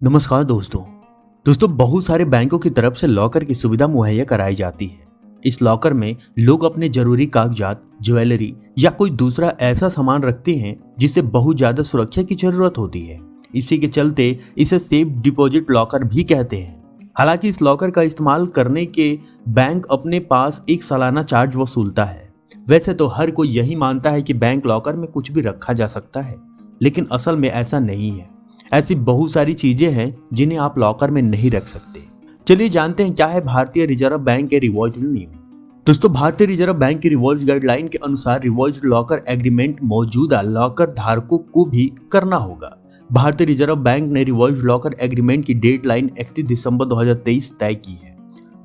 नमस्कार दोस्तों बहुत सारे बैंकों की तरफ से लॉकर की सुविधा मुहैया कराई जाती है। इस लॉकर में लोग अपने जरूरी कागजात, ज्वेलरी या कोई दूसरा ऐसा सामान रखते हैं जिसे बहुत ज्यादा सुरक्षा की जरूरत होती है। इसी के चलते इसे सेफ डिपॉजिट लॉकर भी कहते हैं। हालांकि इस लॉकर का इस्तेमाल करने के बैंक अपने पास एक सालाना चार्ज वसूलता है। वैसे तो हर कोई यही मानता है कि बैंक लॉकर में कुछ भी रखा जा सकता है, लेकिन असल में ऐसा नहीं है। ऐसी बहुत सारी चीजें हैं जिन्हें आप लॉकर में नहीं रख सकते। चलिए जानते हैं क्या है भारतीय रिजर्व बैंक के रिवॉल्व नियम। दोस्तों, भारतीय रिजर्व बैंक की रिवॉल्व गाइडलाइन के अनुसार रिवॉल्व लॉकर एग्रीमेंट मौजूदा लॉकर धारकों को भी करना होगा। भारतीय रिजर्व बैंक ने रिवॉल्व लॉकर एग्रीमेंट की डेडलाइन 31 दिसंबर 2023 तय की है।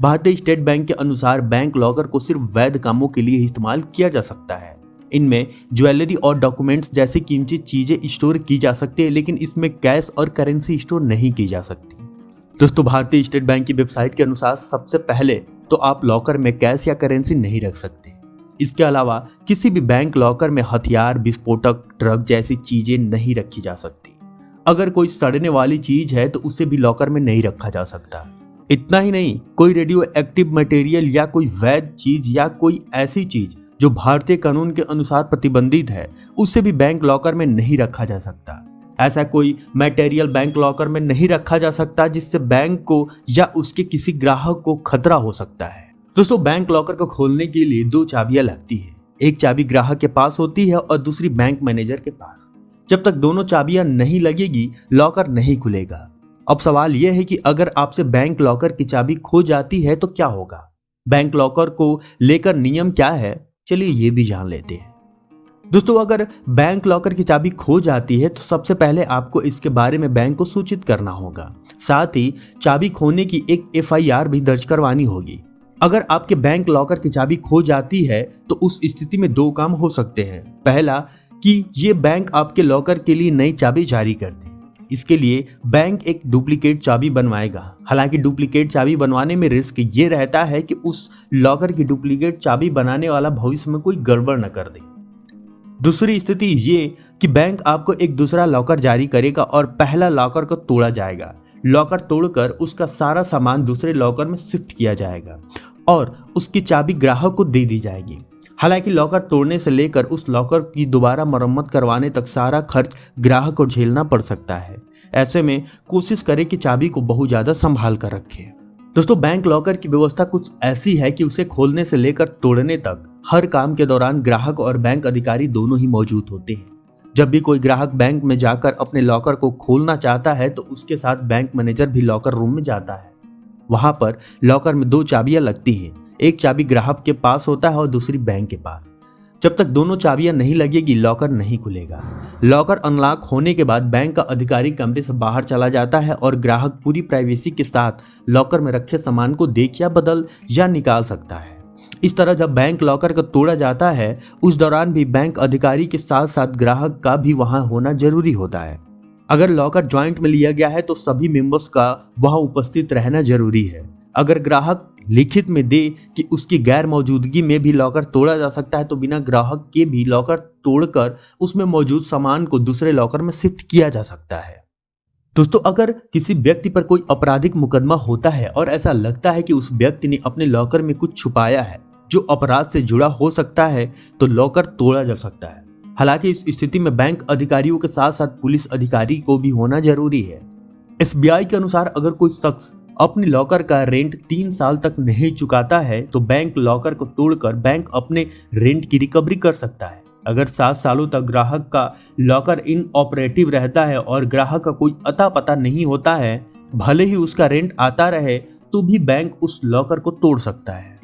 भारतीय स्टेट बैंक के अनुसार बैंक लॉकर को सिर्फ वैध कामों के लिए इस्तेमाल किया जा सकता है। इनमें ज्वेलरी और डॉक्यूमेंट्स जैसी कीमती चीजें स्टोर की जा सकती है, लेकिन इसमें कैश और करेंसी स्टोर नहीं की जा सकती। दोस्तों, भारतीय स्टेट बैंक की वेबसाइट के अनुसार सबसे पहले तो आप लॉकर में कैश या करेंसी नहीं रख सकते। इसके अलावा किसी भी बैंक लॉकर में हथियार, विस्फोटक, ड्रग जैसी चीजें नहीं रखी जा सकती। अगर कोई सड़ने वाली चीज है तो उसे भी लॉकर में नहीं रखा जा सकता। इतना ही नहीं, कोई रेडियो एक्टिव मटेरियल या कोई वैध चीज या कोई ऐसी चीज जो भारतीय कानून के अनुसार प्रतिबंधित है, उससे भी बैंक लॉकर में नहीं रखा जा सकता। ऐसा कोई मटेरियल बैंक लॉकर में नहीं रखा जा सकता जिससे बैंक को या उसके किसी ग्राहक को खतरा हो सकता है। दोस्तों, बैंक लॉकर को खोलने के लिए 2 चाबियां लगती है। एक चाबी ग्राहक के पास होती है और दूसरी बैंक मैनेजर के पास। जब तक दोनों चाबियां नहीं लगेगी, लॉकर नहीं खुलेगा। अब सवाल यह है कि अगर आपसे बैंक लॉकर की चाबी खो जाती है तो क्या होगा? बैंक लॉकर को लेकर नियम क्या है, चलिए ये भी जान लेते हैं। दोस्तों, अगर बैंक लॉकर की चाबी खो जाती है तो सबसे पहले आपको इसके बारे में बैंक को सूचित करना होगा। साथ ही चाबी खोने की एक FIR भी दर्ज करवानी होगी। अगर आपके बैंक लॉकर की चाबी खो जाती है तो उस स्थिति में 2 काम हो सकते हैं। पहला कि ये बैंक आपके लॉकर के लिए नई चाबी जारी कर दे। इसके लिए बैंक एक डुप्लीकेट चाबी बनवाएगा। हालांकि डुप्लीकेट चाबी बनवाने में रिस्क ये रहता है कि उस लॉकर की डुप्लीकेट चाबी बनाने वाला भविष्य में कोई गड़बड़ न कर दे। दूसरी स्थिति ये कि बैंक आपको एक दूसरा लॉकर जारी करेगा और पहला लॉकर को तोड़ा जाएगा। लॉकर तोड़कर उसका सारा सामान दूसरे लॉकर में शिफ्ट किया जाएगा और उसकी चाबी ग्राहक को दे दी जाएगी। हालांकि लॉकर तोड़ने से लेकर उस लॉकर की दोबारा मरम्मत करवाने तक सारा खर्च ग्राहक को झेलना पड़ सकता है। ऐसे में कोशिश करें कि चाबी को बहुत ज्यादा संभाल कर रखें। दोस्तों, बैंक लॉकर की व्यवस्था कुछ ऐसी है कि उसे खोलने से लेकर तोड़ने तक हर काम के दौरान ग्राहक और बैंक अधिकारी दोनों ही मौजूद होते हैं। जब भी कोई ग्राहक बैंक में जाकर अपने लॉकर को खोलना चाहता है तो उसके साथ बैंक मैनेजर भी लॉकर रूम में जाता है। वहां पर लॉकर में 2 चाबियां लगती हैं। एक चाबी ग्राहक के पास होता है और दूसरी बैंक के पास। जब तक दोनों चाबियां नहीं लगेगी, लॉकर नहीं खुलेगा। लॉकर अनलॉक होने के बाद बैंक का अधिकारी कमरे से बाहर चला जाता है और ग्राहक पूरी प्राइवेसी के साथ लॉकर में रखे सामान को देख या बदल या निकाल सकता है। इस तरह जब बैंक लॉकर को तोड़ा जाता है, उस दौरान भी बैंक अधिकारी के साथ साथ ग्राहक का भी वहां होना जरूरी होता है। अगर लॉकर ज्वाइंट में लिया गया है तो सभी मेंबर्स का वहां उपस्थित रहना जरूरी है। अगर ग्राहक लिखित में दे कि उसकी गैर मौजूदगी में भी लॉकर तोड़ा जा सकता है तो बिना ग्राहक के भी लॉकर तोड़कर उसमें मौजूद सामान को दूसरे लॉकर में शिफ्ट किया जा सकता है। दोस्तों, अगर किसी व्यक्ति पर कोई आपराधिक मुकदमा होता है और ऐसा लगता है कि उस व्यक्ति ने अपने लॉकर में कुछ छुपाया है जो अपराध से जुड़ा हो सकता है तो लॉकर तोड़ा जा सकता है। हालांकि इस स्थिति में बैंक अधिकारियों के साथ साथ पुलिस अधिकारी को भी होना जरूरी है। SBI के अनुसार अगर कोई शख्स अपने लॉकर का रेंट 3 साल तक नहीं चुकाता है तो बैंक लॉकर को तोड़कर बैंक अपने रेंट की रिकवरी कर सकता है। अगर 7 सालों तक ग्राहक का लॉकर इनऑपरेटिव रहता है और ग्राहक का कोई अता पता नहीं होता है, भले ही उसका रेंट आता रहे तो भी बैंक उस लॉकर को तोड़ सकता है।